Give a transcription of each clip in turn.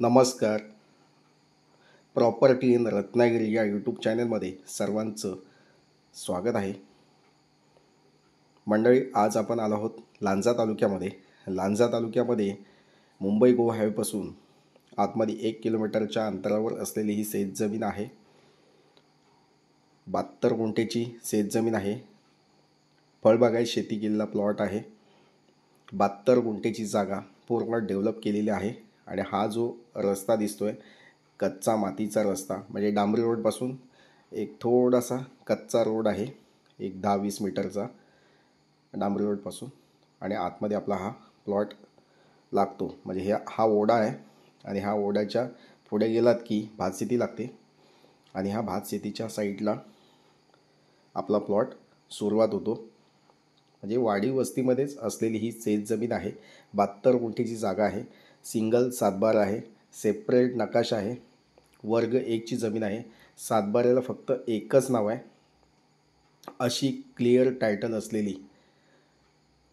नमस्कार. Property in Ratnagiri या YouTube चॅनलमध्ये सर्वांचं स्वागत आहे. मंडळी, आज आपण आलो आहोत लांजा तालुक्यामध्ये. लांजा तालुक्यामध्ये मुंबई गोवा हायवेपासून आतमध्ये 1 किलोमीटरच्या अंतरावर असलेली ही शेतजमीन आहे. 72 गुंठेची शेतजमीन आहे. फळबागायत शेती केलेला प्लॉट आहे. 72 गुंठेची जागा पूर्ण डेव्हलप केलेली आहे. आणि हा जो रस्ता दिसतोय, कच्चा मातीचा रस्ता, म्हणजे डांबरी रोडपासून एक थोडासा कच्चा रोड आहे, एक 10-20 मीटरचा डांबरी रोडपासून. आणि आतमध्ये आपला हा प्लॉट लागतो. म्हणजे हा ओढा आहे आणि ह्या ओढ्याच्या पुढे गेलात की भातशेती लागते. आणि ह्या भातशेतीच्या साईडला आपला प्लॉट सुरुवात होतो. म्हणजे वाडी वस्तीमध्येच असलेली ही शेतजमीन आहे. 72 गुंठेची जागा आहे. सिंगल सातबारा आहे. सेपरेट नकाशा आहे. वर्ग 1ची जमीन आहे. सातबाऱ्याला फक्त एकच नाव आहे. अशी क्लिअर टायटल असलेली,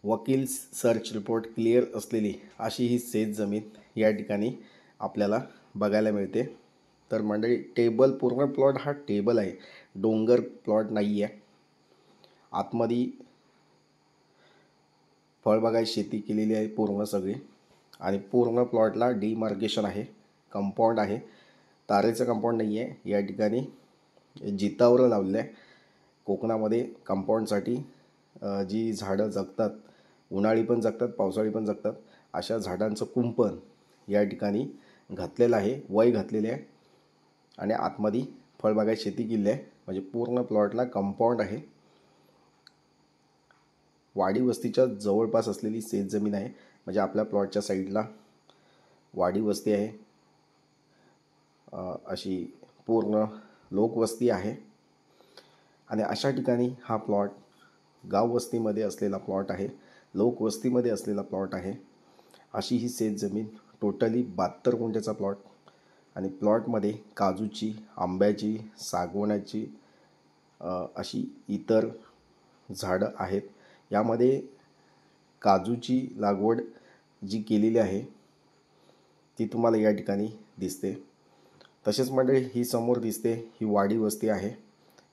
वकील सर्च रिपोर्ट क्लिअर असलेली अशी ही शेतजमीन या ठिकाणी आपल्याला बघायला मिळते. तर मंडळी, टेबल पूर्ण प्लॉट हा टेबल आहे, डोंगर प्लॉट नाही आहे. आतमध्ये फळबागायत शेती केलेली आहे पूर्ण सगळी. आणि पूर्ण प्लॉटला डिमार्केशन आहे, कंपाऊंड आहे. तारेचं कंपाऊंड नाही आहे या ठिकाणी, जितावर लावलेलं आहे. कोकणामध्ये कंपाऊंडसाठी जी झाडं जगतात, उन्हाळी पण जगतात, पावसाळी पण जगतात, अशा झाडांचं कुंपण या ठिकाणी घातलेलं आहे, वय घातलेले आहे. आणि आतमध्ये फळबागायत शेती केली आहे. म्हणजे पूर्ण प्लॉटला कंपाऊंड आहे. वाडी वस्तीच्या जवळपास असलेली शेतजमीन आहे. म्हणजे आपल्या प्लॉटच्या साईडला वाडी वस्ती आहे, अशी पूर्ण लोकवस्ती आहे. आणि अशा ठिकाणी हा प्लॉट गाववस्तीमध्ये असलेला प्लॉट आहे, लोकवस्तीमध्ये असलेला प्लॉट आहे. अशी ही शेतजमीन टोटली 72 गुंठ्याचा प्लॉट. आणि प्लॉटमध्ये काजूची, आंब्याची, सागवानाची अशी इतर झाडं आहेत. यामध्ये काजूची लागवड जी केलेली आहे ती तुम्हाला या ठिकाणी दिसते. तसेच मंडळी, ही समोर दिसते ही वाडी वस्ती आहे.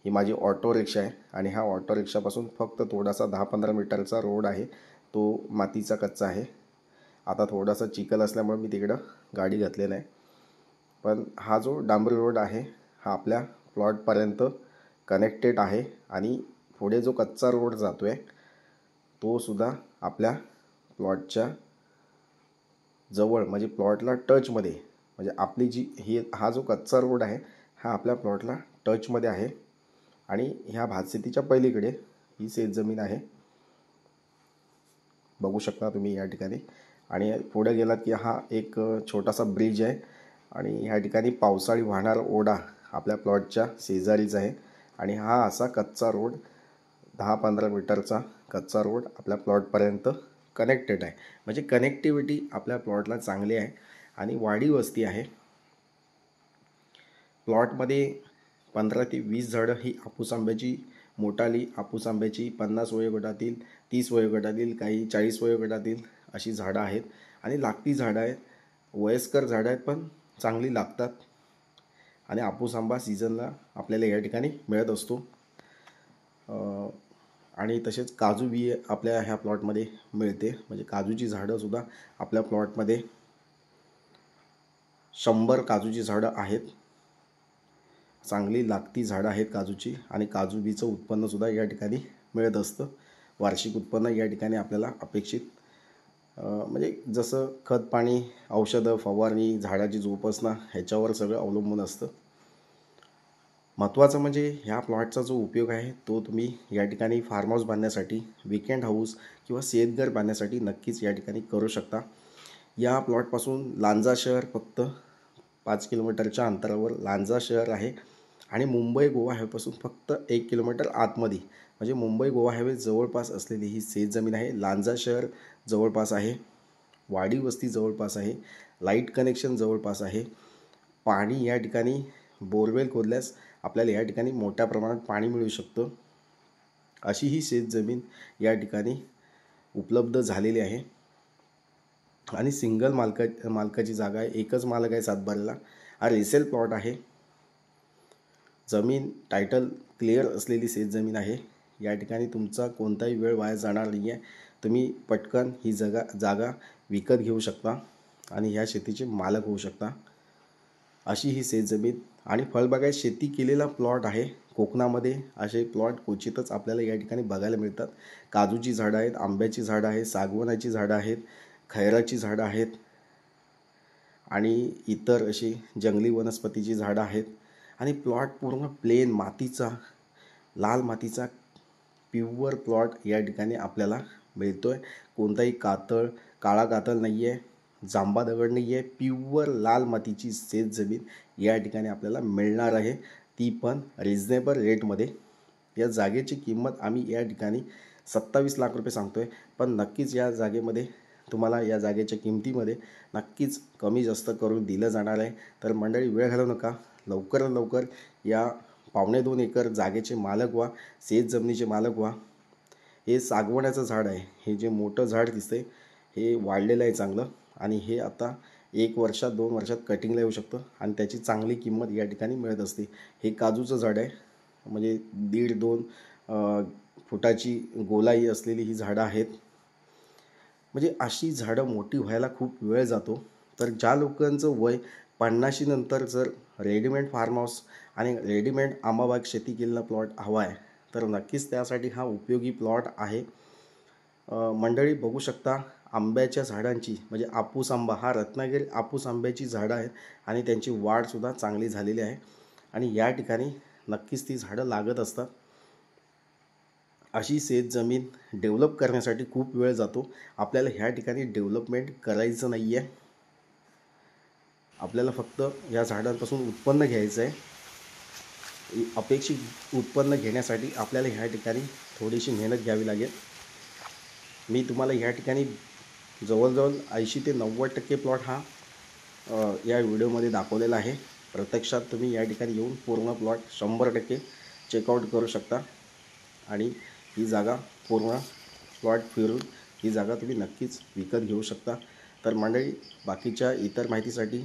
ही माझी ऑटो रिक्षा आहे. आणि ह्या ऑटो रिक्षापासून फक्त थोडासा 10-15 मीटरचा रोड आहे. तो मातीचा कच्चा आहे. आता थोडासा चिखल असल्यामुळे मी तिकडं गाडी घातलेला आहे. पण हा जो डांबरी रोड आहे हा आपल्या प्लॉटपर्यंत कनेक्टेड आहे. आणि पुढे जो कच्चा रोड जातो आहे तो सुद्धा आपल्या प्लॉटच्या जवळ, म्हणजे प्लॉटला टचमध्ये, म्हणजे आपली जी हा जो कच्चा रोड आहे हा आपल्या प्लॉटला टचमध्ये आहे. आणि ह्या भातशेतीच्या पलीकडे ही शेतजमीन आहे, बघू शकता तुम्ही या ठिकाणी. आणि पुढे गेलात की हा एक छोटासा ब्रिज आहे. आणि ह्या ठिकाणी पावसाळी वाहणारा ओढा आपल्या प्लॉटच्या शेजारीच आहे. आणि हा असा कच्चा रोड, 10-15 मीटरचा कच्चा रोड आपल्या प्लॉटपर्यंत कनेक्टेड आहे. म्हणजे कनेक्टिव्हिटी आपल्या प्लॉटला चांगली आहे. आणि वाडी वस्ती आहे. प्लॉटमध्ये 15 ते 20 झाडं ही हापूस आंब्याची, मोठाली हापूस आंब्याची, 50 वयोगटातील, 30 वयोगटातील, काही 40 वयोगटातील अशी झाडं आहेत. आणि लागती झाडं आहेत, वयस्कर झाडं आहेत, पण चांगली लागतात. आणि हापूस आंबा सीझनला आपल्याला या ठिकाणी मिळत असतो. आणि तसेच काजू बी आपल्या ह्या प्लॉटमध्ये मिळते. म्हणजे काजूची झाडंसुद्धा आपल्या प्लॉटमध्ये 100 काजूची झाडं आहेत. चांगली लागती झाडं आहेत काजूची. आणि काजू बीचं उत्पन्नसुद्धा या ठिकाणी मिळत असतं. वार्षिक उत्पन्न या ठिकाणी आपल्याला अपेक्षित, म्हणजे जसं खत पाणी, औषधं, फवारणी, झाडाची जोपासना ह्याच्यावर सगळं अवलंबून असतं. महत्त्वाचं म्हणजे ह्या प्लॉटचा जो उपयोग आहे तो तुम्ही या ठिकाणी फार्म हाऊस बांधण्यासाठी, वीकेंड हाऊस किंवा शेतघर बांधण्यासाठी नक्कीच या ठिकाणी करू शकता. या प्लॉटपासून लांजा शहर फक्त 5 किलोमीटरच्या अंतरावर लांजा शहर आहे. आणि मुंबई गोवा हायवेपासून फक्त 1 किलोमीटर आतमध्ये, म्हणजे मुंबई गोवा हायवे जवळपास असलेली ही शेतजमीन आहे. लांजा शहर जवळपास आहे, वाडी वस्ती जवळपास आहे, लाईट कनेक्शन जवळपास आहे. पाणी या ठिकाणी बोरवेल खोदल्यास आपल्याला या ठिकाणी मोठ्या प्रमाणात पाणी मिळू शकतं. अशी ही शेतजमीन या ठिकाणी उपलब्ध झालेली आहे. आणि सिंगल मालकाची जागा आहे, एकच मालक आहे सातबाऱ्याला. हा रिसेल प्लॉट आहे. जमीन टायटल क्लिअर असलेली शेतजमीन आहे. या ठिकाणी तुमचा कोणताही वेळ वाया जाणार नाही आहे. तुम्ही पटकन ही जागा विकत घेऊ शकता आणि ह्या शेतीचे मालक होऊ शकता. अशी ही शेतजमीन आणि फळबागायत शेती केलेला प्लॉट आहे. कोकणामध्ये असे प्लॉट क्वचितच आपल्याला या ठिकाणी बघायला मिळतात. काजूची झाडं आहेत, आंब्याची झाडं आहेत, सागवानाची झाडं आहेत, खैराची झाडं आहेत आणि इतर अशी जंगली वनस्पतीची झाडं आहेत. आणि प्लॉट पूर्ण प्लेन मातीचा, लाल मातीचा प्युअर प्लॉट या ठिकाणी आपल्याला मिळतो आहे. कोणताही काळा कातळ नाही आहे, जांबा दगड नाही आहे. प्युअर लाल मातीची शेतजमीन या ठिकाणी आपल्याला मिळणार आहे, ती पण रिजनेबल रेटमध्ये. या जागेची किंमत आम्ही या ठिकाणी 27 लाख रुपये सांगतो आहे. पण नक्कीच या जागेमध्ये तुम्हाला या जागेच्या किमतीमध्ये नक्कीच कमी जास्त करून दिलं जाणार आहे. तर मंडळी, वेळ घालवू नका, लवकरात लवकर या 2.25 एकर जागेचे मालक व्हा, शेतजमिनीचे मालक व्हा. हे सागवानाचं झाड आहे. हे जे मोठं झाड दिसतंय हे वाढलेलं आहे चांगलं आणि हे आता 1 वर्षात 2 वर्षात कटिंगला येऊ शकतं आणि त्याची चांगली किंमत या ठिकाणी मिळत असते. हे काजूचं झाड आहे, म्हणजे 1.5-2 फुटाची गोलाई असलेली ही झाडं आहेत. म्हणजे अशी झाडं मोठी व्हायला खूप वेळ जातो. तर ज्या लोकांचं वय 50 नंतर जर रेडीमेड फार्म हाऊस आणि रेडीमेड आंबाबाग शेती केलेला प्लॉट हवा आहे तर नक्कीच त्यासाठी हा उपयोगी प्लॉट आहे. मंडळी बघू शकता, आंब्याच्या झाडांची म्हणजे आपूस आंबा, हा रत्नागिरी आपूस आंब्याची झाडं आहेत आणि त्यांची वाढसुद्धा चांगली झालेली आहे आणि या ठिकाणी नक्कीच ती झाडं लागत असतात. अशी शेतजमीन डेव्हलप करण्यासाठी खूप वेळ जातो. आपल्याला ह्या ठिकाणी डेव्हलपमेंट करायचं नाही आहे. आपल्याला फक्त या झाडांपासून उत्पन्न घ्यायचं आहे. अपेक्षित उत्पन्न घेण्यासाठी आपल्याला ह्या ठिकाणी थोडीशी मेहनत घ्यावी लागेल. मी तुम्हाला ह्या ठिकाणी जवळजवळ 80 ते 90% प्लॉट हा या व्हिडिओमध्ये दाखवलेला आहे. प्रत्यक्षात तुम्ही या ठिकाणी येऊन पूर्ण प्लॉट 100% चेकआउट करू शकता आणि ही जागा पूर्ण प्लॉट फिरून ही जागा तुम्ही नक्कीच विकत घेऊ शकता. तर मंडळी, बाकीच्या इतर माहितीसाठी,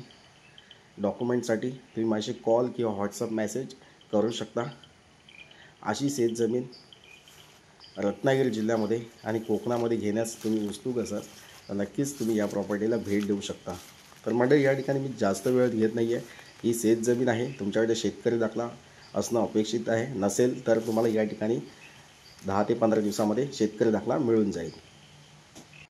डॉक्युमेंटसाठी तुम्ही माझे कॉल किंवा व्हॉट्सअप मेसेज करू शकता. अशी शेतजमीन रत्नागिरी जिल्ह्यामध्ये आणि कोकणामध्ये घेण्यास तुम्ही उत्सुक असाल तर नक्कीच तुम्ही या प्रॉपर्टीला भेट देऊ शकता. तर मंडळी, या ठिकाणी मी जास्त वेळ घेत नाही आहे. ही शेतजमीन आहे, तुमच्याकडे शेतकरी दाखला असणं अपेक्षित आहे. नसेल तर तुम्हाला या ठिकाणी 10 ते 15 दिवसामध्ये शेतकरी दाखला मिळून जाईल.